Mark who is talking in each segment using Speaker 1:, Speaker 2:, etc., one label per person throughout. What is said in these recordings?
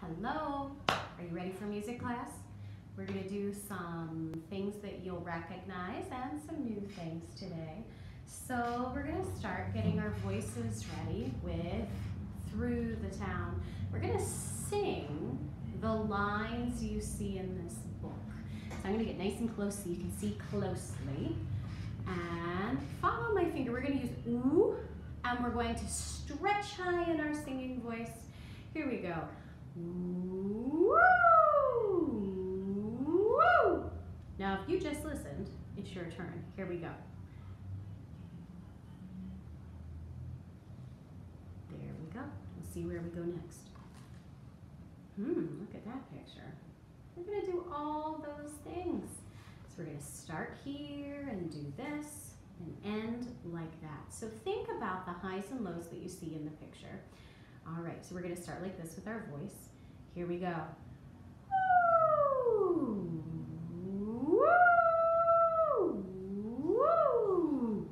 Speaker 1: Hello, are you ready for music class? We're going to do some things that you'll recognize and some new things today. So we're going to start getting our voices ready with Through the Town. We're going to sing the lines you see in this book. So I'm going to get nice and close so you can see closely. And follow my finger. We're going to use ooh, and we're going to stretch high in our singing voice. Here we go. Woo! Woo! Now, if you just listened, it's your turn. Here we go. There we go. We'll see where we go next. Look at that picture. We're going to do all those things. So we're going to start here and do this and end like that. So think about the highs and lows that you see in the picture. All right, so we're going to start like this with our voice. Here we go. Woo! Woo! Woo!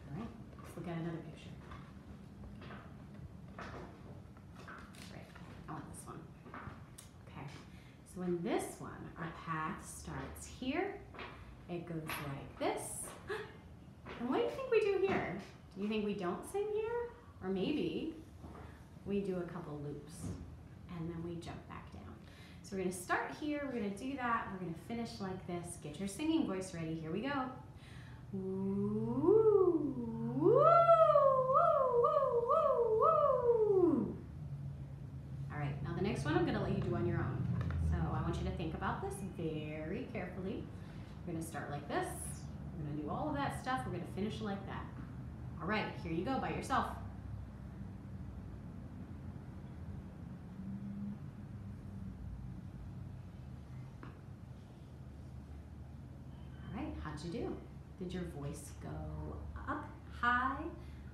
Speaker 1: All right, let's look at another picture. Right, I want this one. Okay, so in this one, our path starts here. It goes like this. And what do you think we do here? Do you think we don't sing here? Or maybe we do a couple loops and then we jump back down. So we're going to start here, we're going to do that, we're going to finish like this. Get your singing voice ready, here we go. Woo, woo, woo, woo, woo. All right, now the next one I'm going to let you do on your own. So I want you to think about this very carefully. We're going to start like this, we're going to do all of that stuff, we're going to finish like that. All right, here you go by yourself. How'd you do? Did your voice go up high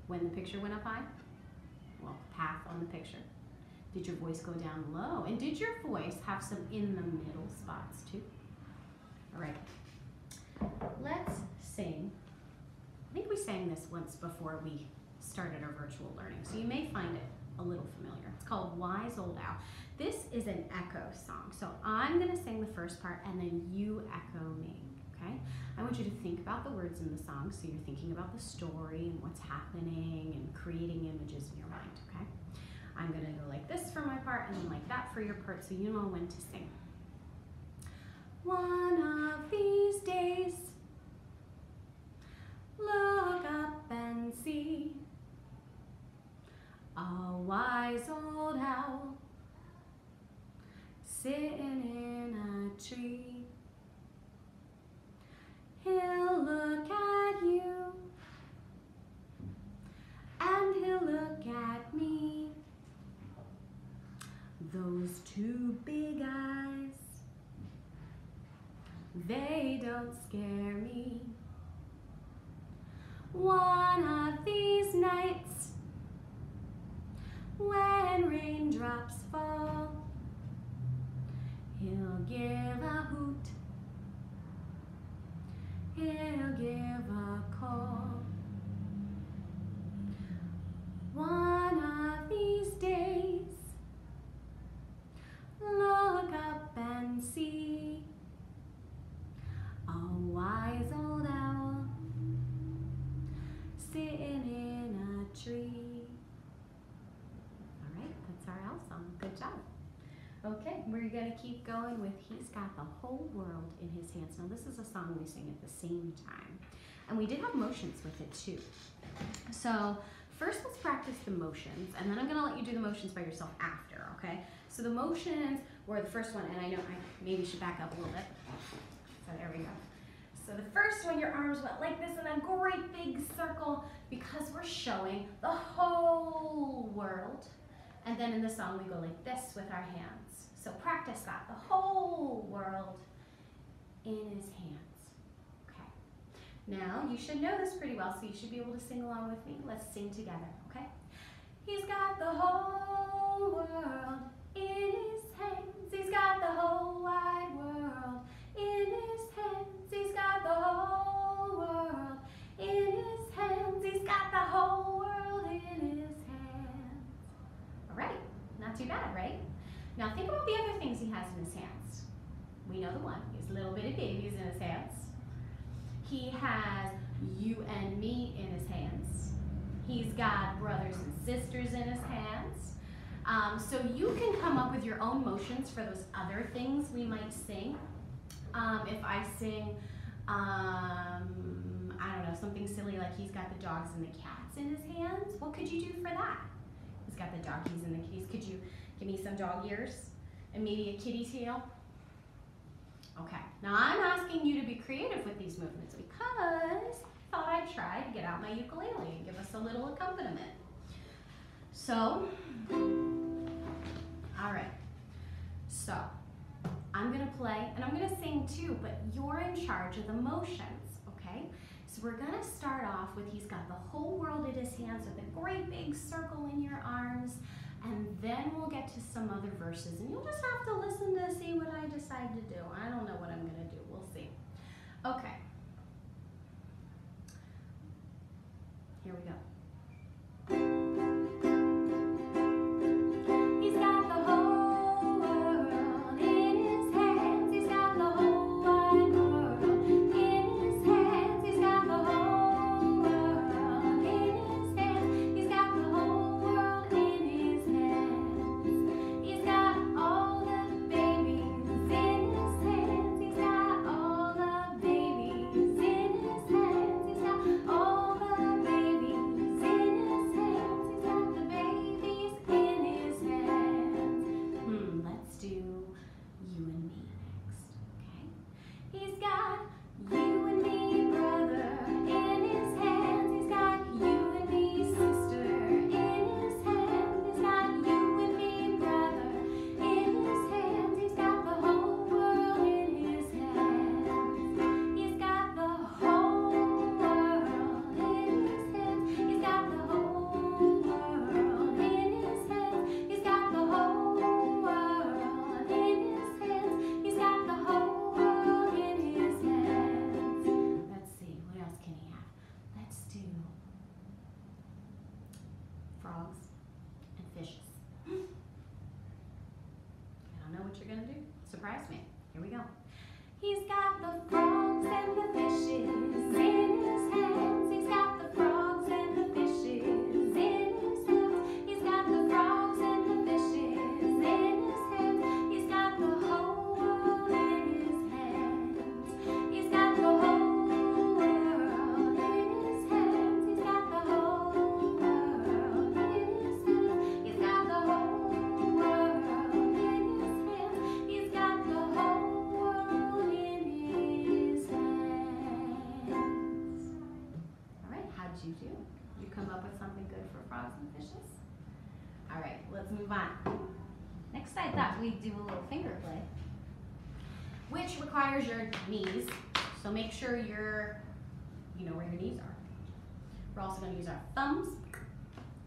Speaker 1: when the picture went up high? Well, path on the picture. Did your voice go down low? And did your voice have some in the middle spots too? All right, let's sing. I think we sang this once before we started our virtual learning, so you may find it a little familiar. It's called Wise Old Owl. This is an echo song, so I'm gonna sing the first part and then you echo me. Okay? I want you to think about the words in the song, so you're thinking about the story and what's happening and creating images in your mind, okay? I'm gonna go like this for my part and then like that for your part so you know when to sing. One of these days, look up and see a wise old owl sitting in a tree. He'll look at you, and he'll look at me. Those two big eyes, they don't scare me. One of these nights, when raindrops fall, he'll give a hoot. He'll give a call. One of these days, look up and see a wise old owl sitting in a tree. All right, that's our owl song. Good job. Okay, we're going to keep going with He's Got the Whole World in His Hands. Now this is a song we sing at the same time. And we did have motions with it too. So first let's practice the motions, and then I'm going to let you do the motions by yourself after, okay? So the motions were the first one, and I know I maybe should back up a little bit. So there we go. So the first one, your arms went like this in a great big circle because we're showing the whole world. And then in the song, we go like this with our hands. So practice that, the whole world in his hands. Okay. Now, you should know this pretty well, so you should be able to sing along with me. Let's sing together, okay? He's got the whole world in his hands. He's got the whole wide world in his hands. He's got the whole world in his hands. He's got the whole world in his hands. All right, not too bad, right? Now think about the other things he has in his hands. We know the one. He has little bitty babies in his hands. He has you and me in his hands. He's got brothers and sisters in his hands. So you can come up with your own motions for those other things we might sing. If I sing, I don't know, something silly like he's got the dogs and the cats in his hands, what could you do for that? He's got the doggies and the kitties. Could you give me some dog ears and maybe a kitty tail? Okay, now I'm asking you to be creative with these movements because I thought I'd try to get out my ukulele and give us a little accompaniment. So, all right, so I'm gonna play and I'm gonna sing too, but you're in charge of the motions, okay? So we're gonna start off with he's got the whole world in his hands with a great big circle in your arms, and then we'll get to some other verses and you'll just have to listen to see what I decide to do. I don't know what I'm gonna do, we'll see. Okay. Here we go. He's got the whole world in his hands. He's got the whole wide world in his hands. He's got the whole world in his hands. He's got the whole world in his hands. He's got all the babies in his hands. He's got all the babies in his hands. He's got all the babies in his hands. He's got the babies in his hands. Let's do you and me next, okay? He's got you and me, brother, in his hands. He's got you and me, sister, in his hands. He's got you and me, brother, in his hands. He's got the whole world in his hands. He's got the whole world in his hands. He's got the whole world in his hands. He's got the whole world in his hands. He's got the whole world in his hands. Let's see, what else can he have? Let's do frogs and fishes. I don't know what you're gonna do. Surprise me. Here we go. He's got the frogs and the fishes in his hands. He's got the frogs and the fishes in his hands. He's got the frogs and the fishes in his hands. He's got the whole world in his hands. He's got the whole world in his hands. He's got the whole world in his hands. He's got the whole world in his hands. He's got the whole world in his hands. All right, how'd you do? You come up with something good for frogs and fishes? All right, let's move on. Next, I thought we'd do a little finger play, which requires your knees. So make sure you know where your knees are. We're also going to use our thumbs,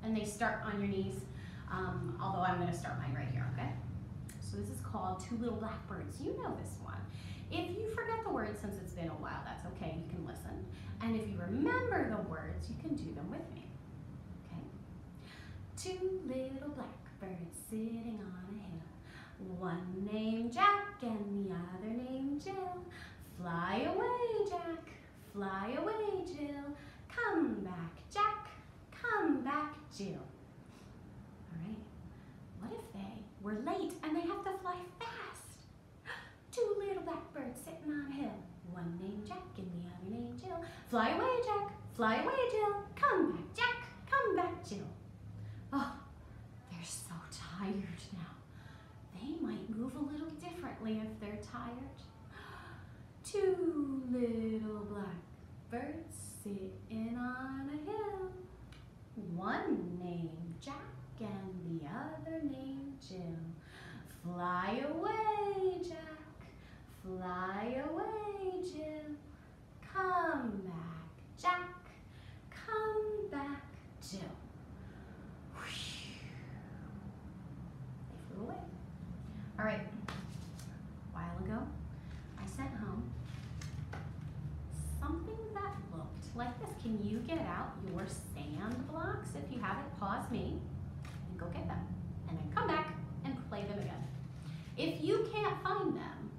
Speaker 1: and they start on your knees, although I'm going to start mine right here, okay? So this is called Two Little Blackbirds. You know this one. If you forget the words since it's been a while, that's okay, you can listen. And if you remember the words, you can do them with me, okay? Two little blackbirds sitting on a hill. One named Jack and the other named Jill. Fly away, Jack, fly away, Jill. Come back, Jack, come back, Jill. All right, what if they were late and they have to fly fast? Two little blackbirds sitting on a hill. One named Jack and the other named Jill. Fly away, Jack, fly away, Jill. Come back, Jack, come back, Jill. Oh, they're so tired now. They might move a little differently if they're tired. Two little blackbirds sitting on a hill. One named Jack and the other named Jill. Fly away, Jack, fly away, Jill. Come back, Jack, come back, Jill. They flew away. All right, a while ago, I sent home something that looked like this. Can you get out your sand blocks? If you have it, pause me and go get them. And then come back and play them again. If you can't find them,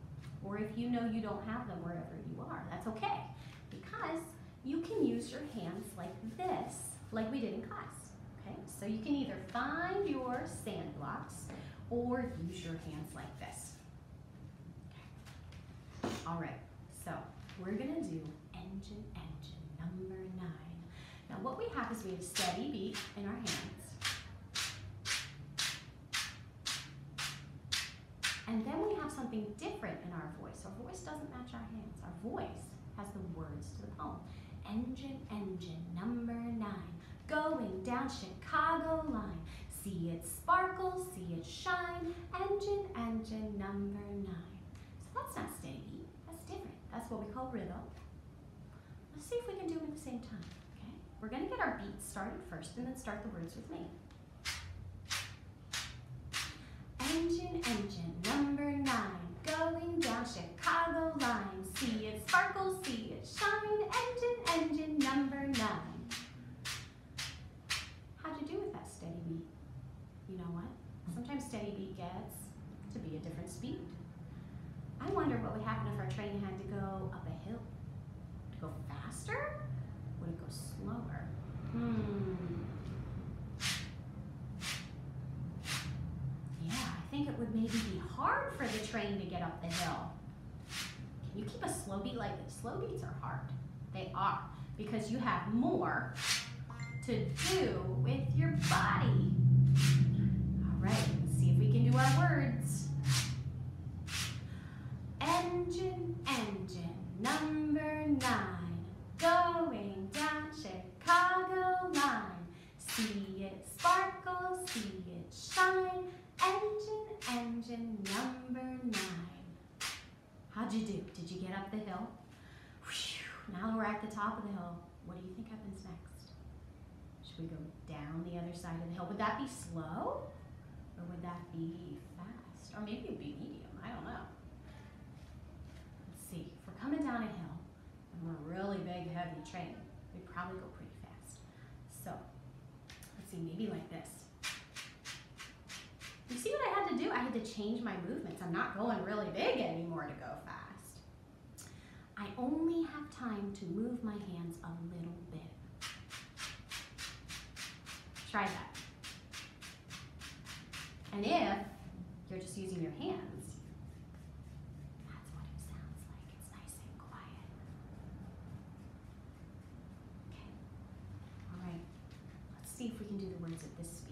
Speaker 1: or if you know you don't have them wherever you are, that's okay, because you can use your hands like this, like we did in class, okay? So you can either find your sand blocks or use your hands like this. Okay. All right, so we're gonna do engine, engine, number 9. Now what we have is we have a steady beat in our hands. And then we have something different in our voice. Our voice doesn't match our hands. Our voice has the words to the poem. Engine, engine, number 9, going down Chicago line. See it sparkle, see it shine. Engine, engine, number 9. So that's not steady beat. That's different. That's what we call rhythm. Let's see if we can do them at the same time. Okay? We're going to get our beats started first and then start the words with me. Engine, engine, number 9, going down Chicago line. See it sparkle, see it shine. Engine, engine, number 9. How'd you do with that steady beat? You know what? Sometimes steady beat gets to be a different speed. I wonder what would happen if our train had to go up a hill. To go faster? Would it go slower? I think it would maybe be hard for the train to get up the hill. Can you keep a slow beat like this? Slow beats are hard. They are, because you have more to do with your body. All right, let's see if we can do our words. Engine, engine, number 9, going down Chicago line. See it sparkle, see it shine. Engine, engine, number 9. How'd you do? Did you get up the hill? Whew, now we're at the top of the hill. What do you think happens next? Should we go down the other side of the hill? Would that be slow? Or would that be fast? Or maybe it'd be medium. I don't know. Let's see. If we're coming down a hill and we're a really big, heavy train, we'd probably go pretty fast. So, let's see, maybe like this. You see what I had to do? I had to change my movements. I'm not going really big anymore to go fast. I only have time to move my hands a little bit. Try that. And if you're just using your hands, that's what it sounds like. It's nice and quiet. Okay. All right. Let's see if we can do the words at this speed.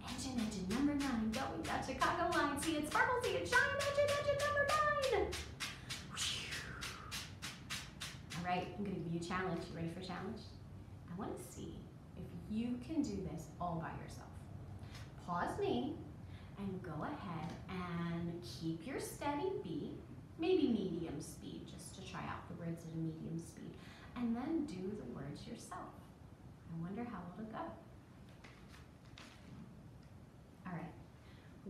Speaker 1: Engine, engine, number 9, going down Chicago line. See it sparkle, see it shine. Engine, engine, number 9. All right, I'm going to give you a challenge. You ready for a challenge? I want to see if you can do this all by yourself. Pause me and go ahead and keep your steady beat, maybe medium speed, just to try out the words at a medium speed, and then do the words yourself. I wonder how it'll go. All right,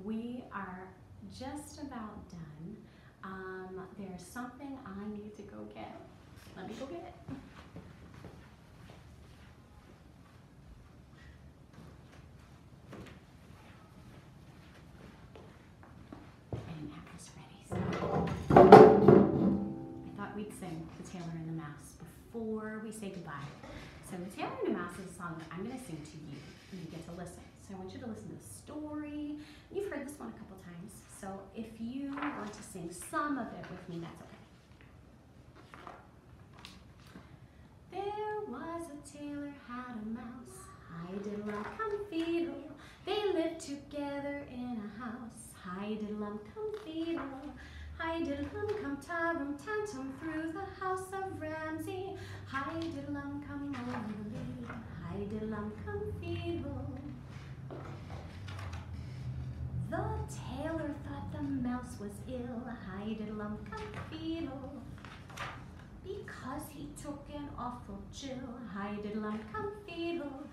Speaker 1: we are just about done. There's something I need to go get. Let me go get it. And that was ready. So I thought we'd sing The Tailor and the Mouse before we say goodbye. So The Tailor and the Mouse is a song that I'm going to sing to you, and you get to listen. So I want you to listen to the story. You've heard this one a couple times, so if you want to sing some of it with me, that's okay. There was a tailor had a mouse, hi-diddle-um-cum-feedle. They lived together in a house, hi-diddle-um-cum-feedle. Hi-diddle-hum-cum-tarum-tantum through the house of Ramsey. Hi-diddle-um-cum over the lea, hi-diddle-um-cum-feedle. The tailor thought the mouse was ill, hi-diddle-um-cum-feedle, because he took an awful chill, hi-diddle-um-cum-feedle.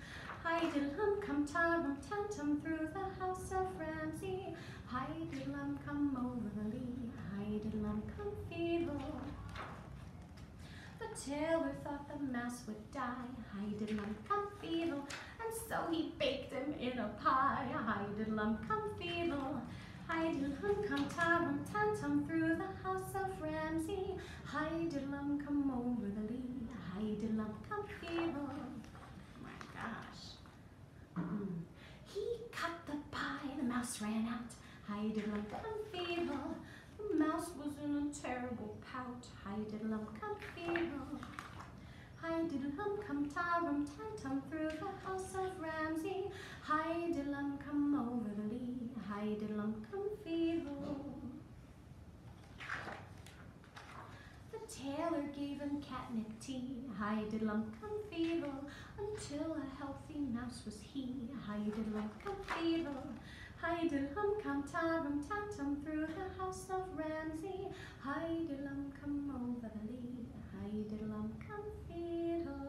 Speaker 1: Hi-diddle-hum-cum-tarum-tantum through the house of Ramsey. Hi-diddle-um-cum over the lea, hi-diddle-um-cum-feedle. The tailor thought the mouse would die, hi-diddle-um-cum-feedle, and so he baked him in a pie. Hi diddle-um, come feedle. Hi diddle-hum, come tarum tantum through the house of Ramsey. Hi diddle-um, come over the lea. Hi diddle-um, come feedle. Oh my gosh. He cut the pie, the mouse ran out. Hi diddle-um, come feedle. The mouse was in a terrible pout. Hi diddle-um, come feedle. Hi diddle-hum, come tarum tantum through the house of Ramsey. Hi diddle-um, come over the lea. Hi diddle-um, come feedle. The tailor gave him catnip tea. Hi diddle-um, come feedle. Until a healthy mouse was he. Hi diddle-um, come feedle. Hi diddle-hum, come tarum tantum through the house of Ramsey. Hi diddle-um, come over the lea. Hi diddle-um, come feedle.